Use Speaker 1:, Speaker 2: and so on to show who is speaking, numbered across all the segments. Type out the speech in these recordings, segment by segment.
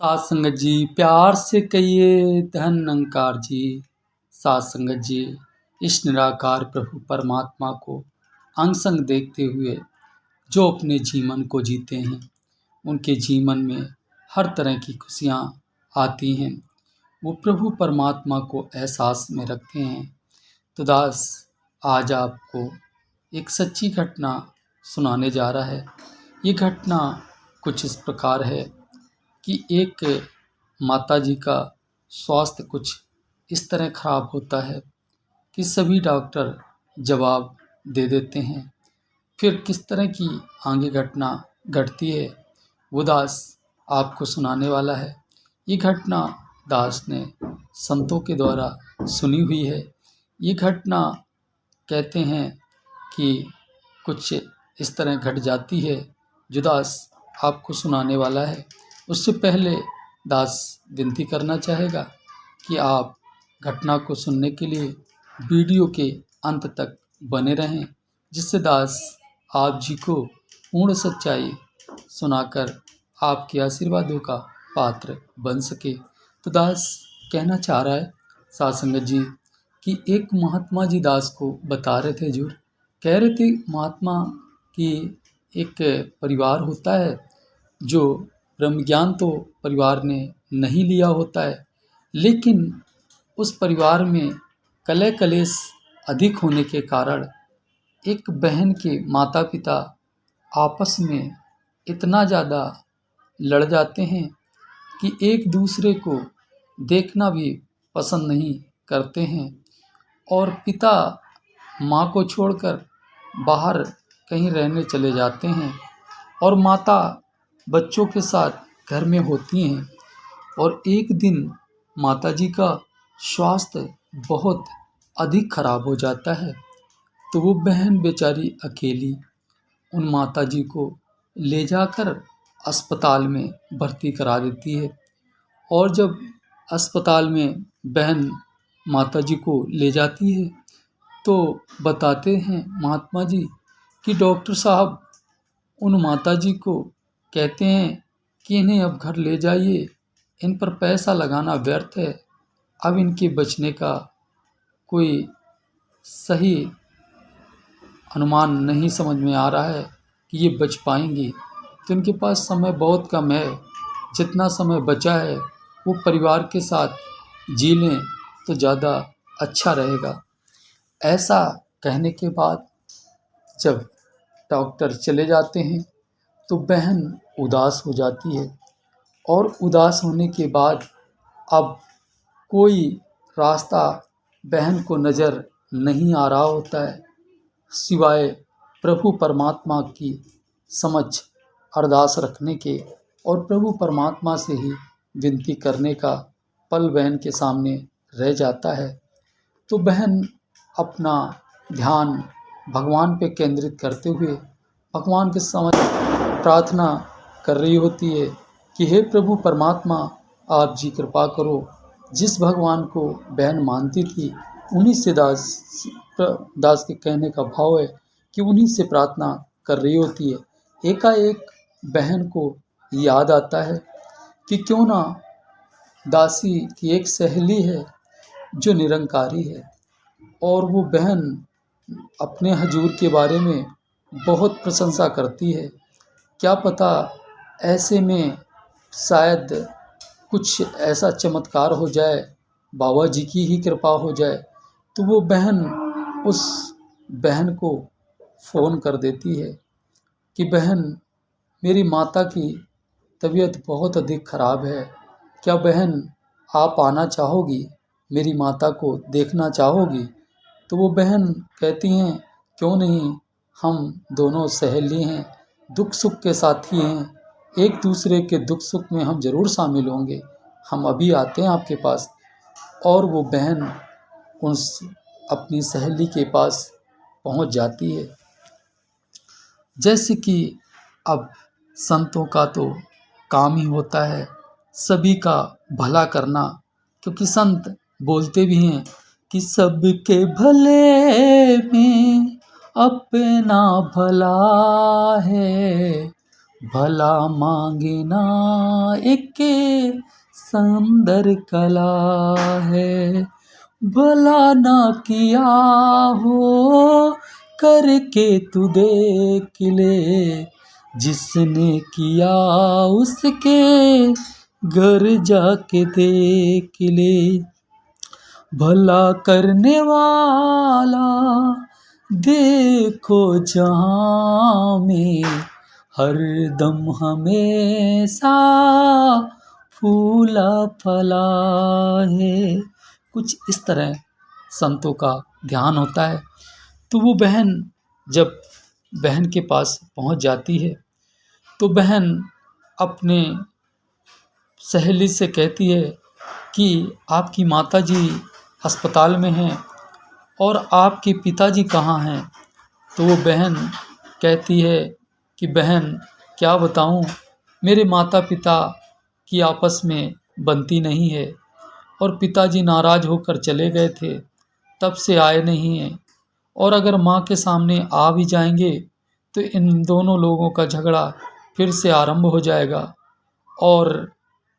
Speaker 1: सात संगत जी प्यार से कहिए धन निरंकार जी। सात संगत जी इस निराकार प्रभु परमात्मा को अंग संग देखते हुए जो अपने जीवन को जीते हैं उनके जीवन में हर तरह की खुशियाँ आती हैं। वो प्रभु परमात्मा को एहसास में रखते हैं। तो दास आज आपको एक सच्ची घटना सुनाने जा रहा है। ये घटना कुछ इस प्रकार है कि एक माताजी का स्वास्थ्य कुछ इस तरह खराब होता है कि सभी डॉक्टर जवाब दे देते हैं। फिर किस तरह की आगे घटना घटती है वो दास आपको सुनाने वाला है। ये घटना दास ने संतों के द्वारा सुनी हुई है। ये घटना कहते हैं कि कुछ इस तरह घट जाती है जो दास आपको सुनाने वाला है। उससे पहले दास विनती करना चाहेगा कि आप घटना को सुनने के लिए वीडियो के अंत तक बने रहें, जिससे दास आप जी को पूर्ण सच्चाई सुनाकर आपके आशीर्वादों का पात्र बन सके। तो दास कहना चाह रहा है साथ संगत जी कि एक महात्मा जी दास को बता रहे थे, जो कह रहे थे महात्मा कि एक परिवार होता है जो ब्रह्म ज्ञान तो परिवार ने नहीं लिया होता है, लेकिन उस परिवार में कलह कलेश अधिक होने के कारण एक बहन के माता पिता आपस में इतना ज़्यादा लड़ जाते हैं कि एक दूसरे को देखना भी पसंद नहीं करते हैं और पिता माँ को छोड़कर बाहर कहीं रहने चले जाते हैं और माता बच्चों के साथ घर में होती हैं। और एक दिन माताजी का स्वास्थ्य बहुत अधिक खराब हो जाता है, तो वो बहन बेचारी अकेली उन माताजी को ले जाकर अस्पताल में भर्ती करा देती है। और जब अस्पताल में बहन माताजी को ले जाती है तो बताते हैं महात्मा जी कि डॉक्टर साहब उन माताजी को कहते हैं कि इन्हें अब घर ले जाइए, इन पर पैसा लगाना व्यर्थ है, अब इनके बचने का कोई सही अनुमान नहीं समझ में आ रहा है कि ये बच पाएंगी। तो इनके पास समय बहुत कम है, जितना समय बचा है वो परिवार के साथ जी लें तो ज़्यादा अच्छा रहेगा। ऐसा कहने के बाद जब डॉक्टर चले जाते हैं तो बहन उदास हो जाती है और उदास होने के बाद अब कोई रास्ता बहन को नज़र नहीं आ रहा होता है सिवाय प्रभु परमात्मा की समझ अरदास रखने के और प्रभु परमात्मा से ही विनती करने का पल बहन के सामने रह जाता है। तो बहन अपना ध्यान भगवान पे केंद्रित करते हुए भगवान के समझ प्रार्थना कर रही होती है कि हे प्रभु परमात्मा आप जी कृपा करो। जिस भगवान को बहन मानती थी उन्हीं से दास के कहने का भाव है कि उन्हीं से प्रार्थना कर रही होती है। एकाएक बहन को याद आता है कि क्यों ना दासी की एक सहेली है जो निरंकारी है और वो बहन अपने हजूर के बारे में बहुत प्रशंसा करती है। क्या पता ऐसे में शायद कुछ ऐसा चमत्कार हो जाए, बाबा जी की ही कृपा हो जाए। तो वो बहन उस बहन को फ़ोन कर देती है कि बहन मेरी माता की तबीयत बहुत अधिक ख़राब है, क्या बहन आप आना चाहोगी, मेरी माता को देखना चाहोगी। तो वो बहन कहती हैं क्यों नहीं, हम दोनों सहेली हैं, दुख सुख के साथी हैं, एक दूसरे के दुख सुख में हम ज़रूर शामिल होंगे, हम अभी आते हैं आपके पास। और वो बहन उस अपनी सहेली के पास पहुंच जाती है। जैसे कि अब संतों का तो काम ही होता है सभी का भला करना, क्योंकि संत बोलते भी हैं कि सबके भले में अपना भला है, भला मांगे ना एक सुंदर कला है, भला ना किया हो करके तू देख ले, जिसने किया उसके घर जाके देख ले, भला करने वाला देखो जहाँ में, हर दम हमेशा फूला फला है। कुछ इस तरह संतों का ध्यान होता है। तो वो बहन जब बहन के पास पहुंच जाती है तो बहन अपने सहेली से कहती है कि आपकी माताजी अस्पताल में हैं और आपके पिताजी कहाँ हैं। तो वो बहन कहती है कि बहन क्या बताऊं, मेरे माता पिता की आपस में बनती नहीं है और पिताजी नाराज़ होकर चले गए थे, तब से आए नहीं हैं, और अगर माँ के सामने आ भी जाएंगे तो इन दोनों लोगों का झगड़ा फिर से आरंभ हो जाएगा, और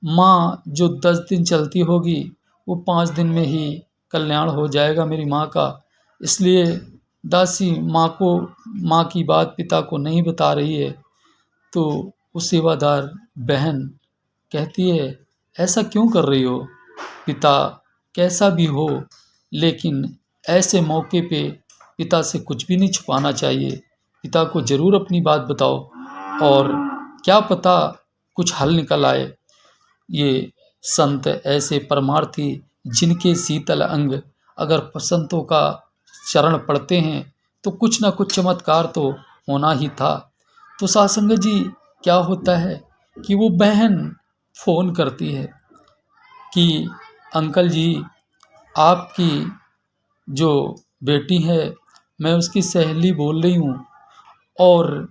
Speaker 1: माँ जो 10 दिन चलती होगी वो 5 दिन में ही कल्याण हो जाएगा मेरी माँ का। इसलिए दासी माँ की बात पिता को नहीं बता रही है। तो वो सेवादार बहन कहती है, ऐसा क्यों कर रही हो? पिता कैसा भी हो, लेकिन ऐसे मौके पे पिता से कुछ भी नहीं छुपाना चाहिए। पिता को ज़रूर अपनी बात बताओ और क्या पता कुछ हल निकल आए। ये संत ऐसे परमार्थी जिनके शीतल अंग अगर संतों का चरण पड़ते हैं तो कुछ ना कुछ चमत्कार तो होना ही था। तो सासंग जी क्या होता है कि वो बहन फ़ोन करती है कि अंकल जी, आपकी जो बेटी है मैं उसकी सहेली बोल रही हूँ, और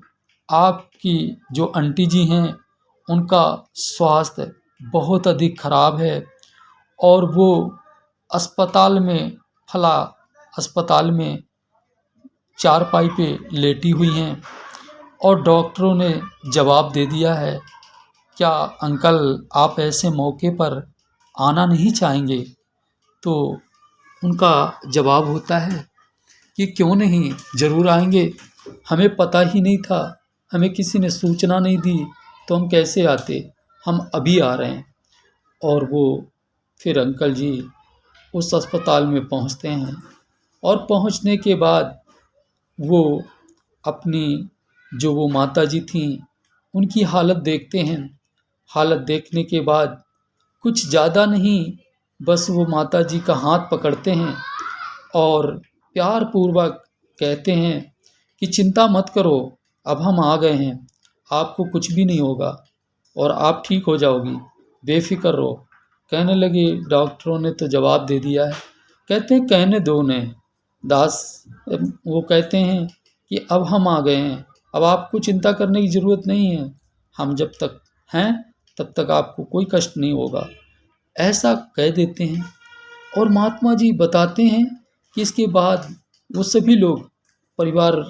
Speaker 1: आपकी जो आंटी जी हैं उनका स्वास्थ्य बहुत अधिक खराब है और वो अस्पताल में फला अस्पताल में चारपाई पे लेटी हुई हैं और डॉक्टरों ने जवाब दे दिया है। क्या अंकल आप ऐसे मौके पर आना नहीं चाहेंगे? तो उनका जवाब होता है कि क्यों नहीं, ज़रूर आएंगे। हमें पता ही नहीं था, हमें किसी ने सूचना नहीं दी, तो हम कैसे आते, हम अभी आ रहे हैं। और वो फिर अंकल जी उस अस्पताल में पहुंचते हैं और पहुंचने के बाद वो अपनी जो वो माताजी थीं उनकी हालत देखते हैं। हालत देखने के बाद कुछ ज़्यादा नहीं, बस वो माताजी का हाथ पकड़ते हैं और प्यार पूर्वक कहते हैं कि चिंता मत करो, अब हम आ गए हैं, आपको कुछ भी नहीं होगा और आप ठीक हो जाओगी, बेफिक्र रहो। कहने लगे डॉक्टरों ने तो जवाब दे दिया है। कहते हैं कहने दो उन्हें दास। वो कहते हैं कि अब हम आ गए हैं, अब आपको चिंता करने की ज़रूरत नहीं है, हम जब तक हैं तब तक आपको कोई कष्ट नहीं होगा, ऐसा कह देते हैं। और महात्मा जी बताते हैं कि इसके बाद वो सभी लोग परिवार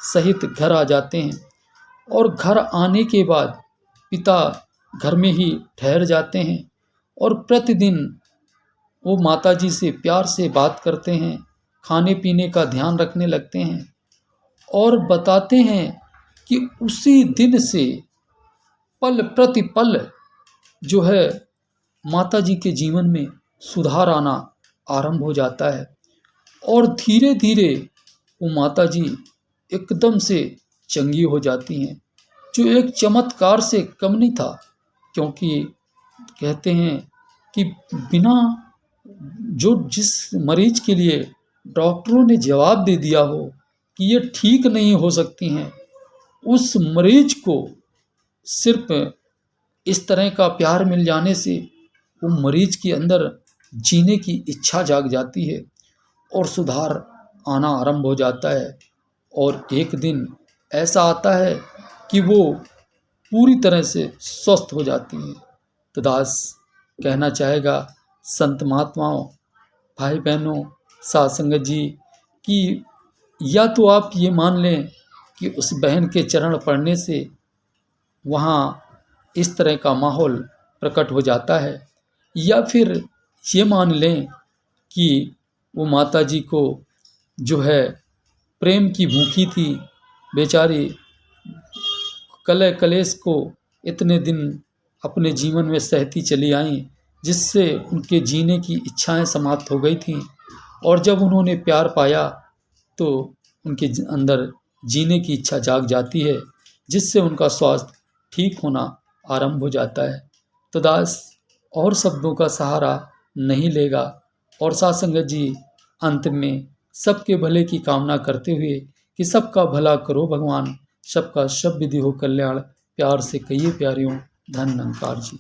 Speaker 1: सहित घर आ जाते हैं और घर आने के बाद पिता घर में ही ठहर जाते हैं और प्रतिदिन वो माताजी से प्यार से बात करते हैं, खाने पीने का ध्यान रखने लगते हैं और बताते हैं कि उसी दिन से पल प्रति पल जो है माताजी के जीवन में सुधार आना आरंभ हो जाता है और धीरे धीरे वो माताजी एकदम से चंगी हो जाती हैं, जो एक चमत्कार से कम नहीं था। क्योंकि कहते हैं कि बिना जिस मरीज के लिए डॉक्टरों ने जवाब दे दिया हो कि ये ठीक नहीं हो सकती हैं, उस मरीज को सिर्फ इस तरह का प्यार मिल जाने से वो मरीज के अंदर जीने की इच्छा जाग जाती है और सुधार आना आरंभ हो जाता है। और एक दिन ऐसा आता है कि वो पूरी तरह से स्वस्थ हो जाती हैं। तो दास कहना चाहेगा संत महात्माओं, भाई बहनों, साध संगत जी कि या तो आप ये मान लें कि उस बहन के चरण पड़ने से वहाँ इस तरह का माहौल प्रकट हो जाता है। या फिर ये मान लें कि वो माता जी को जो है प्रेम की भूखी थी, बेचारी कलह कलेश को इतने दिन अपने जीवन में सहती चली आईं, जिससे उनके जीने की इच्छाएं समाप्त हो गई थीं। और जब उन्होंने प्यार पाया तो उनके अंदर जीने की इच्छा जाग जाती है, जिससे उनका स्वास्थ्य ठीक होना आरंभ हो जाता है। तो दास और शब्दों का सहारा नहीं लेगा और साथ संगत जी अंत में सबके भले की कामना करते हुए कि सबका भला करो भगवान, सबका सब विधि हो कल्याण, प्यार से कहिए प्यारियों, धन निरंकार जी।